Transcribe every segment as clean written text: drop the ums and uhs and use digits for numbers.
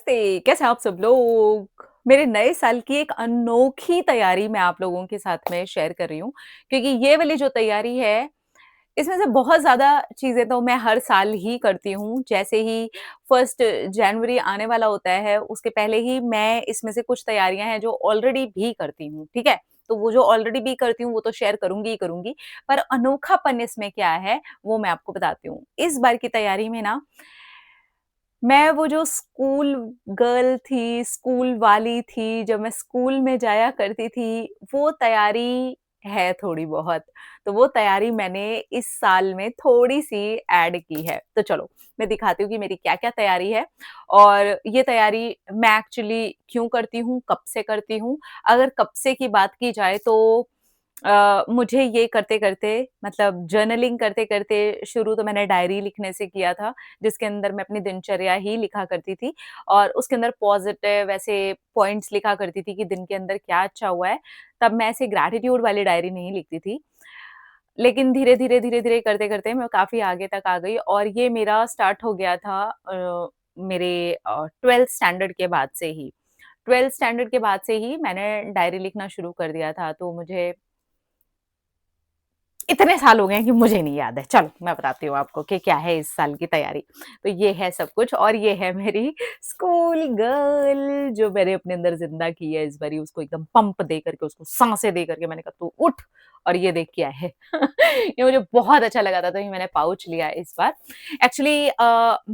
नमस्ते, कैसे हैं आप सब लोग? मेरे नए साल की एक अनोखी तैयारी मैं आप लोगों के साथ में शेयर कर रही हूँ, क्योंकि ये वाली जो तैयारी है, इसमें से बहुत ज़्यादा चीज़ें तो मैं हर साल ही करती हूँ। जैसे ही 1st जनवरी आने वाला होता है, उसके पहले ही मैं इसमें से कुछ तैयारियाँ हैं जो ऑलरेडी भी करती हूँ, ठीक है? तो वो जो ऑलरेडी भी करती हूँ, वो तो शेयर करूँगी ही करूँगी, पर अनोखापन इसमें क्या है, वो मैं आपको बताती हूँ। इस बार की तैयारी में ना मैं वो जो स्कूल गर्ल थी, स्कूल वाली थी, जब मैं स्कूल में जाया करती थी, वो तैयारी है थोड़ी बहुत। तो वो तैयारी मैंने इस साल में थोड़ी-सी ऐड की है। तो चलो, मैं दिखाती हूँ कि मेरी क्या-क्या तैयारी है और ये तैयारी मैं एक्चुअली क्यों करती हूँ, कब से करती हूँ। अगर कब से की बात की जाए तो मुझे ये करते-करते मतलब जर्नलिंग करते-करते शुरू तो मैंने डायरी लिखने से किया था, जिसके अंदर मैं अपनी दिनचर्या ही लिखा करती थी और उसके अंदर पॉज़िटिव ऐसे पॉइंट्स लिखा करती थी कि दिन के अंदर क्या अच्छा हुआ है। तब मैं ऐसे ग्रैटिट्यूड वाली डायरी नहीं लिखती थी। लेकिन धीरे-धीरे, धीरे-धीरे करते-करते मैं काफ़ी आगे तक आ गई और ये मेरा स्टार्ट हो गया था मेरे 12th स्टैंडर्ड के बाद से ही। 12th स्टैंडर्ड के बाद से ही मैंने डायरी लिखना शुरू कर दिया था, तो मुझे इतने साल हो गए हैं कि मुझे नहीं याद है। चलो, मैं बताती हूँ आपको कि क्या है इस साल की तैयारी। तो ये है सब कुछ और ये है मेरी स्कूल गर्ल जो मैंने अपने अंदर ज़िंदा की है इस बारी उसको एकदम पंप दे करके, उसको साँसें दे करके मैंने कहा तू उठ और ये देख क्या है। ये मुझे बहुत अच्छा लगा था तभी मैंने पाउच लिया इस बार। एक्चुअली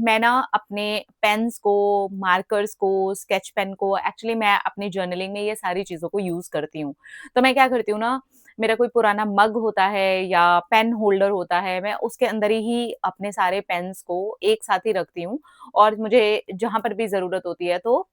मैं ना अपने पेन्स को, मार्कर्स को, स्केच पेन को एक्चुअली मैं अपनी जर्नलिंग में ये सारी चीज़ों को यूज़ करती हूँ। तो मैं क्या करती हूँ ना मेरा कोई पुराना मग होता है या पेन होल्डर होता है, मैं उसके अंदर ही अपने सारे पेन्स को एक साथ ही रखती हूँ और मुझे जहाँ पर भी ज़रूरत होती है तो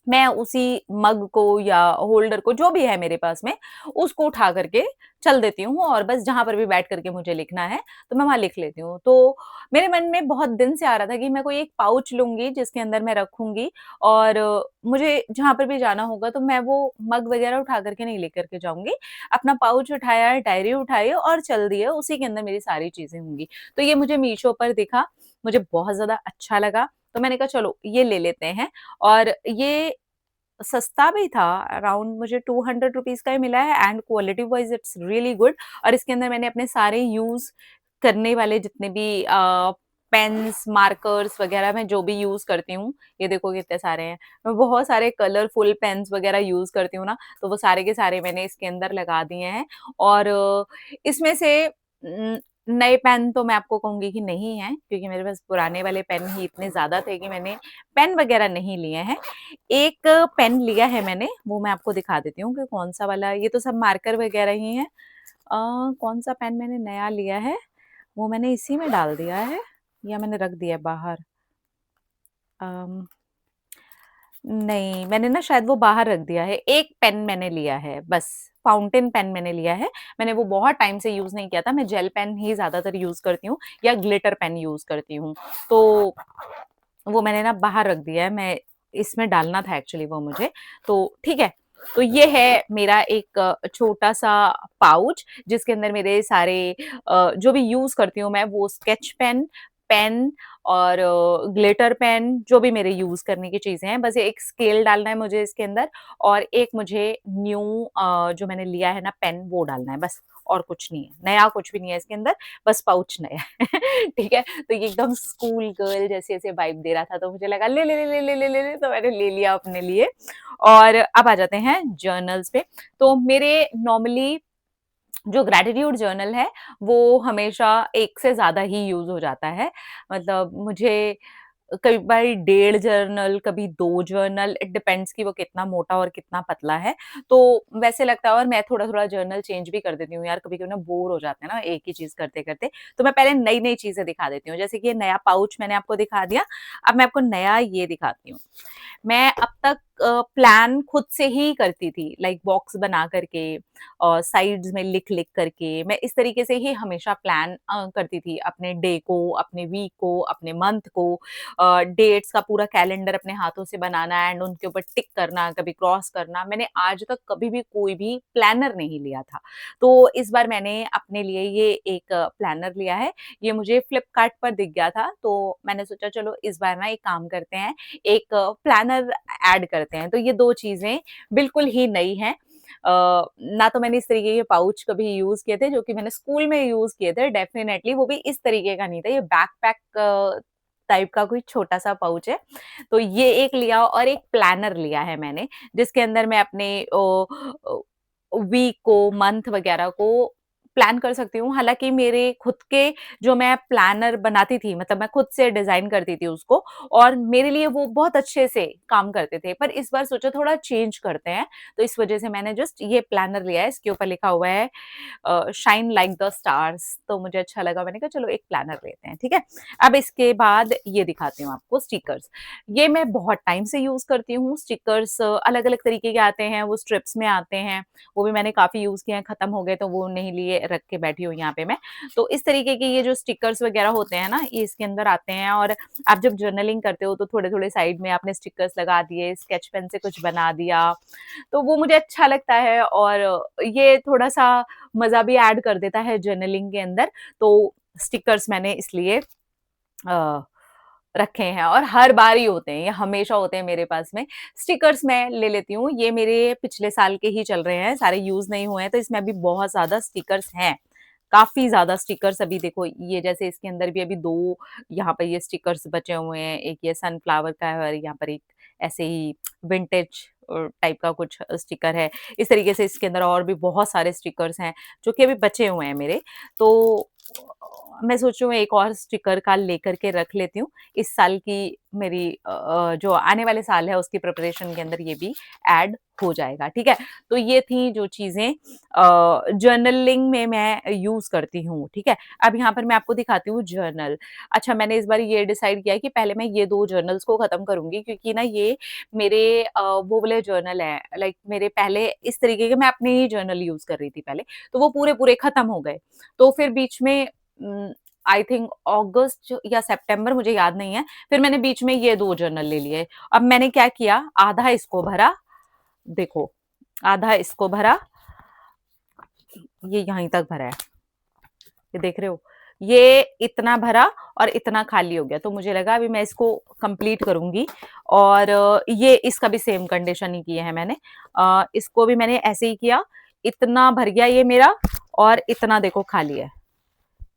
मैं उसी मग को या होल्डर को जो भी है मेरे पास में, उसको उठा करके चल देती हूँ और बस जहाँ पर भी बैठ करके मुझे लिखना है, तो मैं वहाँ लिख लेती हूँ। तो मेरे मन में बहुत दिन से आ रहा था कि मैं कोई एक पाउच लूँगी जिसके अंदर मैं रखूँगी और मुझे जहाँ पर भी जाना होगा तो मैं वो मग वग़ैरह उठा करके नहीं लेकर के जाऊँगी। अपना पाउच उठाया, डायरी उठाई और चल दिए, उसी के अंदर मेरी सारी चीज़ें होंगी। तो ये मुझे मीशो पर दिखा, मुझे बहुत ज़्यादा अच्छा लगा, तो मैंने कहा चलो ये ले लेते हैं और ये सस्ता भी था अराउंड मुझे 200 रुपीज़ का ही मिला है and quality wise it's really good और इसके अंदर मैंने अपने सारे यूज़ करने वाले जितने भी पेन्स, मार्कर्स वग़ैरह मैं जो भी यूज़ करती हूँ, ये देखो कितने सारे हैं। मैं बहुत सारे कलरफुल पेन्स वग़ैरह यूज़ करती हूँ ना, तो वो सारे के सारे मैंने इसके अंदर लगा दिए हैं और इसमें से नए पेन तो मैं आपको कहूँगी कि नहीं हैं, क्योंकि मेरे पास पुराने वाले पेन ही इतने ज़्यादा थे कि मैंने पेन वग़ैरह नहीं लिए हैं। एक पेन लिया है मैंने, वो मैं आपको दिखा देती हूँ कि कौन-सा वाला ये तो सब मार्कर वग़ैरह ही हैं। कौन-सा पेन मैंने नया लिया है, वो मैंने इसी में डाल दिया है या मैंने रख दिया है बाहर? अम, नहीं, मैंने ना शायद वो बाहर रख दिया है। एक पेन मैंने लिया है बस, फाउंटेन पेन मैंने लिया है। मैंने वो बहुत टाइम से यूज़ नहीं किया था, मैं जेल पेन ही ज़्यादातर यूज़ करती हूँ या ग्लिटर पेन यूज़ करती हूँ। तो वो मैंने ना बाहर रख दिया है, मैं इसमें डालना था एक्चुअली वो मुझे, तो ठीक है। तो ये है मेरा एक छोटा-सा पाउच जिसके अंदर मेरे सारे जो भी यूज़ करती हूँ मैं वो स्केच पेन, पेन और ग्लिटर पेन जो भी मेरे यूज़ करने की चीज़ें हैं, बस एक स्केल डालना है मुझे इसके अंदर और एक मुझे न्यू जो मैंने लिया है ना पेन वो डालना है बस और कुछ नहीं है। नया कुछ भी नहीं है इसके अंदर, बस पाउच नया है। ठीक है? तो ये एकदम स्कूल गर्ल जैसे ऐसे वाइब दे रहा था तो मुझे लगा ले ले ले ले ले ले ले ले तो मैंने ले लिया अपने लिए और अब आ जाते हैं जर्नल्स पे। तो मेरे नॉर्मली जो ग्रैटिट्यूड जर्नल है वो हमेशा 1 से ज़्यादा ही यूज़ हो जाता है। मतलब मुझे कई बारी डेढ़ जर्नल, कभी 2 जर्नल, इट डिपेंड्स कि वो कितना मोटा और कितना पतला है। तो वैसे लगता है और मैं थोड़ा-थोड़ा जर्नल चेंज भी कर देती हूँ यार, कभी-कभी ना बोर हो जाते हैं ना एक ही चीज़ करते-करते। तो मैं पहले नई-नई चीज़ें दिखा देती हूँ, जैसे कि ये नया पाउच मैंने आपको दिखा दिया, अब मैं आपको नया ये दिखाती हूँ। मैं अब तक प्लान खुद से ही करती थी, लाइक बॉक्स बना करके और साइड्स में लिख-लिख करके, मैं इस तरीके से ही हमेशा प्लान करती थी अपने डे को, अपने वीक को, अपने मंथ को, डेट्स का पूरा कैलेंडर अपने हाथों से बनाना एंड उनके ऊपर टिक करना, कभी क्रॉस करना। मैंने आज तक कभी भी कोई भी प्लानर नहीं लिया था। तो इस बार मैंने अपने लिए ये एक प्लानर लिया है। ये मुझे फ्लिपकार्ट पर दिख गया था, तो मैंने सोचा चलो इस बार ना एक काम करते हैं, एक प्लानर ऐड करते हैं। तो ये 2 चीज़ें बिल्कुल ही नई हैं। ना तो मैंने इस तरीके के पाउच कभी यूज़ किए थे, जो कि मैंने स्कूल में यूज़ किए थे डेफ़िनेटली, वो भी इस तरीके का नहीं था। ये बैकपैक टाइप का कोई छोटा-सा पाउच है। तो ये एक लिया और एक प्लानर लिया है मैंने, जिसके अंदर मैं अपने अ, वीक को, मंथ वगैरह को प्लान कर सकती हूँ। हालाँकि मेरे खुद के जो मैं प्लानर बनाती थी, मतलब मैं खुद से डिज़ाइन करती थी उसको और मेरे लिए वो बहुत अच्छे से काम करते थे। पर इस बार सोचा थोड़ा चेंज करते हैं, तो इस वज़ह से मैंने जस्ट ये प्लानर लिया है। इसके ऊपर लिखा हुआ है शाइन लाइक द स्टार्स, तो मुझे अच्छा लगा, मैंने कहा चलो एक प्लानर लेते हैं, ठीक है? अब इसके बाद ये दिखाती हूँ आपको स्टिकर्स। ये मैं बहुत टाइम से यूज़ करती हूँ, स्टिकर्स अलग-अलग तरीके के आते हैं, वो स्ट्रिप्स में आते हैं, वो भी मैंने काफ़ी यूज़ किए हैं, खत्म हो गए तो वो नहीं लिए, रख के बैठी हूँ यहाँ पे मैं। तो इस तरीके के ये जो स्टिकर्स वगैरह होते हैं ना, ये इसके अंदर आते हैं और आप जब जर्नलिंग करते हो तो थोड़े-थोड़े साइड में आपने स्टिकर्स लगा दिए, स्केच पेन से कुछ बना दिया, तो वो मुझे अच्छा लगता है और ये थोड़ा-सा मज़ा भी ऐड कर देता है जर्नलिंग के अंदर। तो स्टिकर्स मैंने इसलिए अ, रखे हैं और हर बार ही होते हैं, ये हमेशा होते हैं मेरे पास में। स्टिकर्स मैं ले लेती हूँ, ये मेरे पिछले साल के ही चल रहे हैं, सारे यूज़ नहीं हुए हैं, तो इसमें अभी बहुत ज़्यादा स्टिकर्स हैं। काफ़ी ज़्यादा स्टिकर्स अभी देखो, ये जैसे इसके अंदर भी अभी 2 यहाँ पे ये स्टिकर्स बचे हुए हैं, एक ये सनफ्लावर का है और यहाँ पर एक ऐसे ही विंटेज टाइप का कुछ स्टिकर है। इस तरीके से इसके अंदर और भी बहुत सारे स्टिकर्स हैं, जो कि अभी बचे हुए हैं मेरे। तो मैं सोच रही हूँ एक और स्टिकर का लेकर के रख लेती हूँ। इस साल की मेरी जो आने वाले साल है उसकी प्रिपरेशन के अंदर ये भी ऐड हो जाएगा, ठीक है? तो ये थी जो चीज़ें जर्नलिंग में मैं यूज़ करती हूँ, ठीक है? अब यहाँ पर मैं आपको दिखाती हूँ जर्नल। अच्छा, मैंने इस बार ये डिसाइड किया है कि पहले मैं ये 2 जर्नल्स को खत्म करूँगी, क्योंकि ना ये मेरे वो वाले जर्नल हैं, लाइक मेरे पहले इस तरीके के मैं अपने ही जर्नल यूज़ कर रही थी पहले, तो वो पूरे-पूरे खत्म हो गए। तो फिर बीच में आई थिंक अगस्त या सितंबर, मुझे याद नहीं है, फिर मैंने बीच में ये 2 जर्नल ले लिए। अब मैंने क्या किया, आधा इसको भरा, देखो, आधा इसको भरा, ये यहीं तक भरा है, ये देख रहे हो? ये इतना भरा और इतना खाली हो गया, तो मुझे लगा अभी मैं इसको कंप्लीट करूँगी और ये इसका भी सेम कंडीशन ही किए हैं मैंने। इसको भी मैंने ऐसे ही किया, इतना भर गया ये मेरा और इतना देखो खाली है।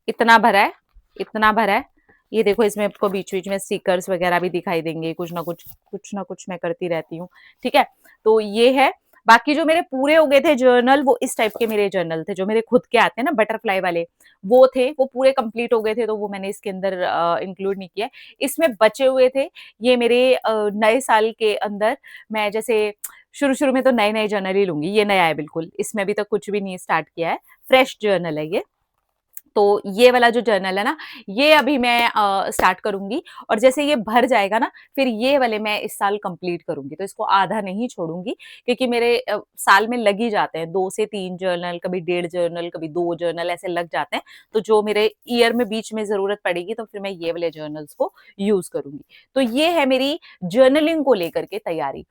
इतना भरा है, इतना भरा है। ये देखो, इसमें आपको बीच-बीच में स्टिकर्स वगैरह भी दिखाई देंगे, कुछ ना कुछ मैं करती रहती हूँ, ठीक है? तो ये है। बाकी जो मेरे पूरे हो गए थे जर्नल, वो इस टाइप के मेरे जर्नल थे, जो मेरे खुद के आते हैं ना बटरफ्लाई वाले, वो थे, वो पूरे कंप्लीट हो गए थे, तो वो मैंने इसके अंदर इंक्लूड नहीं किया है। इसमें बचे हुए थे, ये मेरे नए साल के अंदर मैं जैसे शुरू-शुरू में तो नए-नए जर्नल ही लूँगी, ये नया है बिल्कुल, इसमें अभी तक कुछ भी नहीं स्टार्ट किया है, फ्रेश जर्नल है ये। तो ये वाला जो जर्नल है ना, ये अभी मैं स्टार्ट करूँगी और जैसे ये भर जाएगा ना, फिर ये वाले मैं इस साल कंप्लीट करूँगी। तो इसको आधा नहीं छोड़ूँगी, क्योंकि मेरे साल में लग ही जाते हैं 2 से 3 जर्नल, कभी डेढ़ जर्नल, कभी 2 जर्नल, ऐसे लग जाते हैं। तो जो मेरे ईयर में बीच में ज़रूरत पड़ेगी, तो फिर मैं ये वाले जर्नल्स को यूज़ करूँगी। तो ये है मेरी जर्नलिंग को लेकर के तैयारी।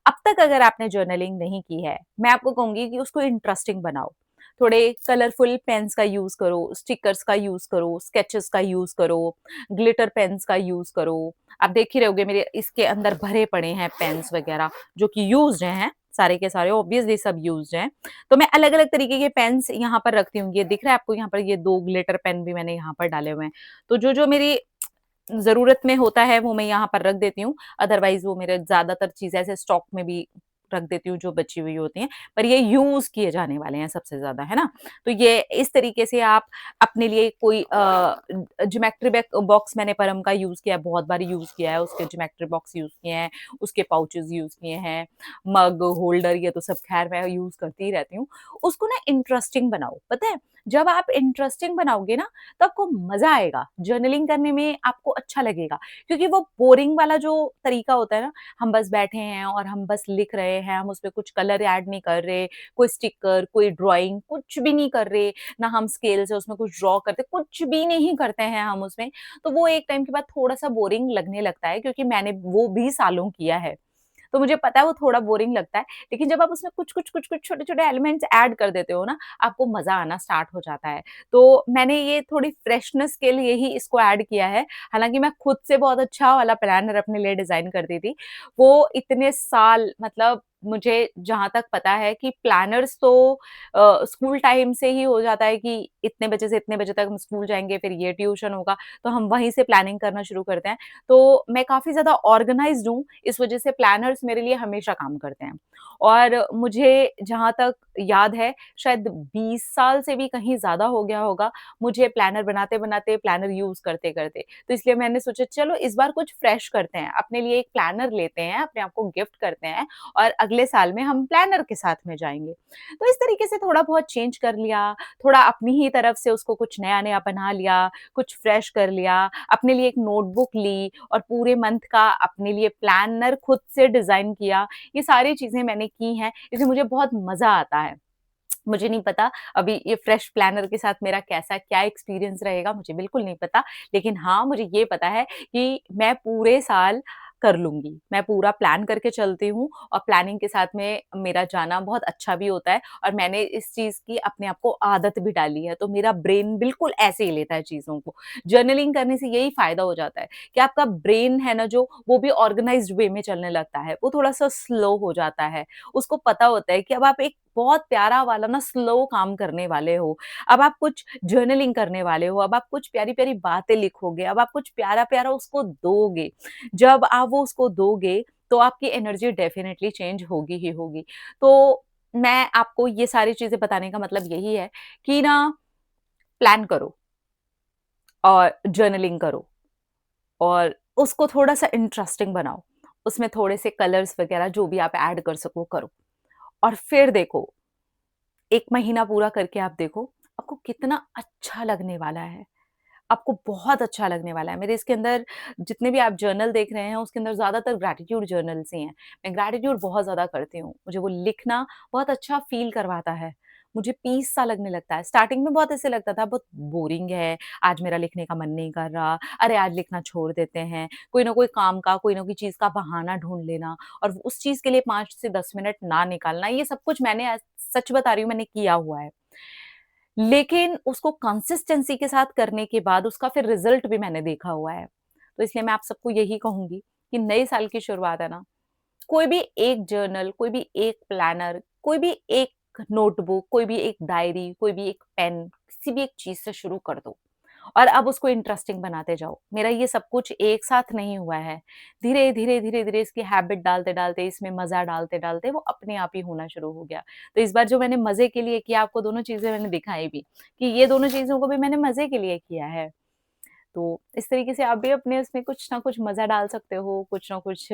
अब तक अगर आपने जर्नलिंग नहीं की है, मैं आपको कहूँगी कि उसको इंटरेस्टिंग बनाओ। थोड़े कलरफुल पेन्स का यूज़ करो, स्टिकर्स का यूज़ करो, स्केचेस का यूज़ करो, ग्लिटर पेन्स का यूज़ करो। आप देख ही रहे होंगे मेरे इसके अंदर भरे पड़े हैं पेन्स वगैरह, जो कि यूज़्ड हैं, सारे के सारे ऑब्वियसली सब यूज़्ड हैं। तो मैं अलग-अलग तरीके के पेन्स यहाँ पर रखती हूँ। ये दिख रहा है आपको, यहाँ पर ये 2 ग्लिटर पेन भी मैंने यहाँ पर डाले हुए हैं। तो जो-जो मेरी ज़रूरत में होता है वो मैं यहाँ पर रख देती हूँ, अदरवाइज़ वो मेरे ज़्यादातर चीज़ें ऐसे स्टॉक में भी रख देती हूँ जो बची हुई होती हैं, पर ये यूज़ किए जाने वाले हैं सबसे ज़्यादा, है ना? तो ये इस तरीके से आप अपने लिए कोई ज्योमेट्री बॉक्स मैंने परम का यूज़ किया है, बहुत बार यूज़ किया है, उसके ज्योमेट्री बॉक्स यूज़ किए हैं, उसके पाउचेज़ यूज़ किए हैं, मग, होल्डर ये तो सब ख़ैर मैं यूज़ करती ही रहती हूँ। उसको ना इंटरेस्टिंग बनाओ, पता है? जब आप इंटरेस्टिंग बनाओगे ना, तो आपको मज़ा आएगा, जर्नलिंग करने में आपको अच्छा लगेगा, क्योंकि वो बोरिंग वाला जो तरीका होता है ना, हम बस बैठे हैं और हम बस लिख रहे हैं, हम उसपे कुछ कलर ऐड नहीं कर रहे, कोई स्टिकर, कोई ड्राइंग, कुछ भी नहीं कर रहे, ना हम स्केल से उसमें कुछ ड्रॉ करते, कुछ भी नहीं करते हैं हम उसमें, तो वो एक टाइम के बाद थोड़ा-सा बोरिंग लगने लगता है, क्योंकि मैंने वो भी सालों किया है। तो मुझे पता है वो थोड़ा बोरिंग लगता है, लेकिन जब आप उसमें कुछ-कुछ छोटे-छोटे एलिमेंट्स ऐड कर देते हो ना, आपको मज़ा आना स्टार्ट हो जाता है। तो मैंने ये थोड़ी फ्रेशनेस के लिए ही इसको ऐड किया है, हालाँकि मैं खुद से बहुत अच्छा वाला प्लानर अपने लिए डिज़ाइन करती थी। वो इतने साल मतलब मुझे जहाँ तक पता है कि प्लानर्स तो स्कूल टाइम से ही हो जाता है कि इतने बजे से इतने बजे तक हम स्कूल जाएँगे, फिर ये ट्यूशन होगा, तो हम वहीं से प्लानिंग करना शुरू करते हैं। तो मैं काफ़ी ज़्यादा ऑर्गनाइज़्ड हूँ, इस वज़ह से प्लानर्स मेरे लिए हमेशा काम करते हैं। और मुझे जहाँ तक याद है, शायद 20 साल से भी कहीं ज़्यादा हो गया होगा, मुझे प्लानर बनाते-बनाते, प्लानर यूज़ करते-करते। तो इसलिए मैंने सोचा चलो इस बार कुछ फ्रेश करते हैं, अपने लिए एक प्लानर लेते हैं, अपने आप को गिफ्ट करते हैं और अगले साल में हम प्लानर के साथ में जाएँगे। तो इस तरीके से थोड़ा बहुत चेंज कर लिया, थोड़ा अपनी ही तरफ से उसको कुछ नया-नया बना लिया, कुछ फ्रेश कर लिया, अपने लिए एक नोटबुक ली और पूरे मंथ का अपने लिए प्लानर खुद से डिज़ाइन किया। ये सारी चीज़ें मैंने की हैं, इसमें मुझे बहुत मज़ा आता है। मुझे नहीं पता अभी ये फ्रेश प्लानर के साथ मेरा कैसा क्या एक्सपीरियंस रहेगा, मुझे बिल्कुल नहीं पता। लेकिन हाँ, मुझे ये पता है कि मैं पूरे साल कर लूँगी। मैं पूरा प्लान करके चलती हूँ और प्लानिंग के साथ में मेरा जाना बहुत अच्छा भी होता है और मैंने इस चीज़ की अपने आप को आदत भी डाली है, तो मेरा ब्रेन बिल्कुल ऐसे ही लेता है चीज़ों को। जर्नलिंग करने से यही फ़ायदा हो जाता है कि आपका ब्रेन है ना जो, वो भी ऑर्गनाइज़्ड वे में चलने लगता है। वो थोड़ा-सा स्लो हो जाता है। उसको पता होता है कि अब आप एक बहुत प्यारा वाला ना स्लो काम करने वाले हो। अब आप कुछ जर्नलिंग करने वाले हो, अब आप कुछ प्यारी-प्यारी बातें लिखोगे, अब आप कुछ प्यारा-प्यारा उसको दोगे। जब आप वो उसको दोगे, तो आपकी एनर्जी डेफ़िनिटली चेंज होगी ही होगी। तो मैं आपको ये सारी चीज़ें बताने का मतलब यही है कि ना प्लान करो और जर्नलिंग करो और उसको थोड़ा-सा इंटरेस्टिंग बनाओ। उसमें थोड़े से कलर्स वग़ैरह जो भी आप ऐड कर सको करो और फिर देखो 1 महीना पूरा करके आप देखो, आपको कितना अच्छा लगने वाला है। आपको बहुत अच्छा लगने वाला है। मेरे इसके अंदर जितने भी आप जर्नल देख रहे हैं, उसके अंदर ज़्यादातर ग्रैटिट्यूड जर्नल्स ही हैं। मैं ग्रैटिट्यूड बहुत ज़्यादा करती हूँ। मुझे वो लिखना बहुत अच्छा फ़ील करवाता है। मुझे पीस सा लगने लगता है। स्टार्टिंग में बहुत ऐसे लगता था, बहुत बोरिंग है, आज मेरा लिखने का मन नहीं कर रहा, अरे आज लिखना छोड़ देते हैं। कोई ना कोई काम का, कोई ना कोई चीज़ का बहाना ढूँढ लेना और उस चीज़ के लिए 5 से 10 मिनट ना निकालना, ये सब कुछ मैंने सच बता रही हूँ मैंने किया हुआ है। लेकिन उसको कंसिस्टेंसी के साथ करने के बाद उसका फिर रिज़ल्ट भी मैंने देखा हुआ है। तो इसलिए मैं आप सबको यही कहूँगी कि नए साल की शुरुआत है ना, कोई भी एक जर्नल, कोई भी एक प्लानर, कोई भी एक नोटबुक, कोई भी एक डायरी, कोई भी एक पेन, किसी भी एक चीज़ से शुरू कर दो और अब उसको इंटरेस्टिंग बनाते जाओ। मेरा ये सब कुछ एक साथ नहीं हुआ है। धीरे-धीरे, धीरे-धीरे इसकी हैबिट डालते-डालते, इसमें मज़ा डालते-डालते वो अपने आप ही होना शुरू हो गया। तो इस बार जो मैंने मज़े के लिए किया, आपको दोनों चीज़ें मैंने दिखाई भी, कि ये दोनों चीज़ों को भी मैंने मज़े के लिए किया है। तो इस तरीके से आप भी अपने उसमें कुछ ना कुछ मज़ा डाल सकते हो, कुछ ना कुछ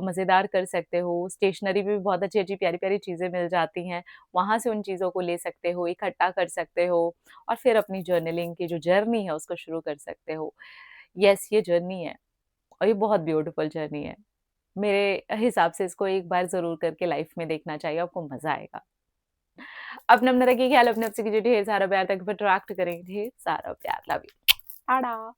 मज़ेदार कर सकते हो। स्टेशनरी में भी बहुत अच्छी-अच्छी, प्यारी-प्यारी चीज़ें मिल जाती हैं, वहाँ से उन चीज़ों को ले सकते हो, इकट्ठा कर सकते हो और फिर अपनी जर्नलिंग की जो जर्नी है उसको शुरू कर सकते हो। येस, ये जर्नी है और ये बहुत ब्यूटीफुल जर्नी है। मेरे हिसाब से इसको एक बार ज़रूर करके लाइफ़ में देखना चाहिए, आपको मज़ा आएगा। अपना-अपना रखिए ख्याल, अपने आप से कीजिए ढेर सारा प्यार, ताकि फिर अट्रैक्ट करेंगे ढेर सारा प्यार। Love you. टाटा।